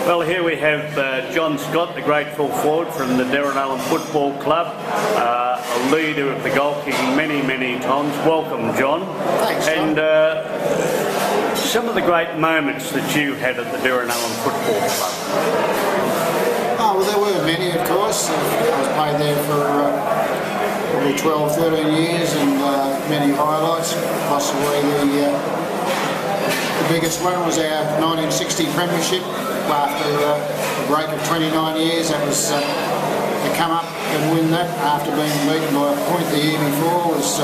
Well, here we have John Scott, the great full forward from the Derrinallum Football Club, a leader of the goal kicking many times. Welcome, John. Thanks, John. And some of the great moments that you had at the Derrinallum Football Club. Oh, well, there were many, of course. I was played there for probably 12, 13 years, and many highlights. Possibly the biggest one was our 1960 premiership. After a break of 29 years, that was to come up and win that after being beaten by a point the year before was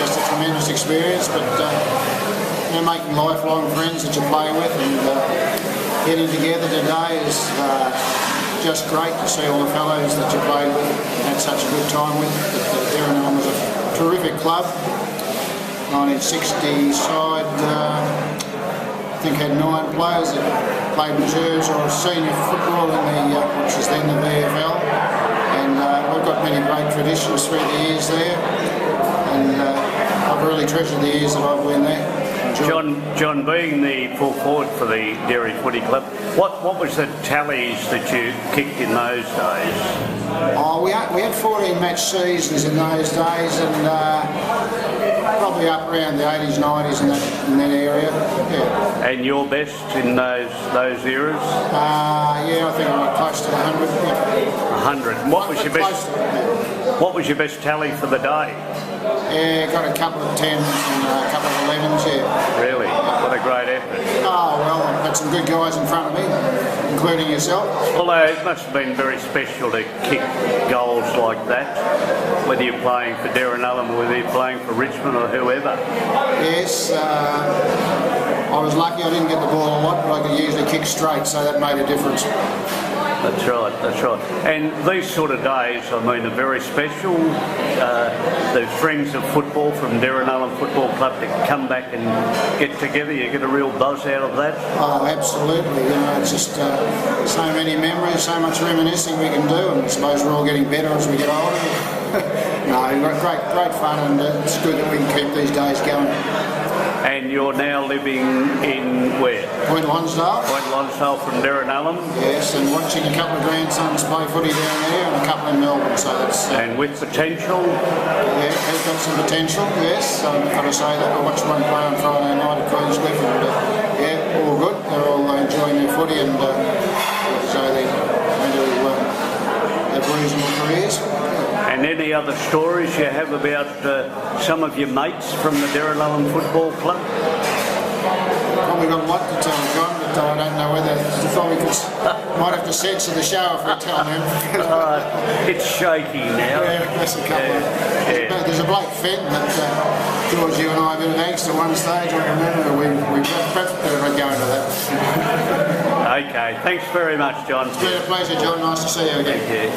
just a tremendous experience. But making lifelong friends that you play with and getting together today is just great to see all the fellows that you played with and had such a good time with. Derrinallum was a terrific club. 1960 side. I think had 9 players that played reserves or senior football in the which is then the VFL, and we've got many great traditions through the years there, and I've really treasured the years that I've been there. John, being the full forward for the Derry Footy Club, what was the tallies that you kicked in those days? Oh, we had 14 match seasons in those days, and probably up around the 80s, 90s in that area. Yeah. And your best in those eras? Yeah, I think I got close to 100. Yeah. 100. What was your best tally for the day? Yeah, got a couple of 10s and a couple of 11s. Yeah. Really? What a great effort. Oh well, I've had some good guys in front of me, including yourself. Although it must have been very special to kick goals like that, whether you're playing for Derrinallum or whether you're playing for Richmond or whoever. Yes, I was lucky I didn't get the ball a lot, but I could usually kick straight, so that made a difference. That's right. And these sort of days, I mean, are very special. The friends of football from Derrinallum Football Club to come back and get together, you get a real buzz out of that. Oh, absolutely. It's just so many memories, so much reminiscing we can do, and I suppose we're all getting better as we get older. No, great fun, and it's good that we can keep these days going. And you're now living in where? Point Lonsdale. Point Lonsdale from Derrinallum. Yes, and watching a couple of grandsons play footy down there and a couple in Melbourne, so that's... and with potential? Yeah, he's got some potential, yes. I've got to say that. I watched one play on Friday night at Queenscliff, and yeah, all good. They're all enjoying their footy, and so they're going to have reasonable careers. And any other stories you have about some of your mates from the Derrinallum Football Club? Probably got a lot to tell John, but I don't know whether might have to censor the show if we tell him. It's shaky now. Yeah, that's a couple. Yeah. There's a bloke Fenton that George, you and I have been angst at one stage. I remember we perhaps better go into that. Okay, thanks very much, John. It's been a pleasure, John. Nice to see you again. Thank you.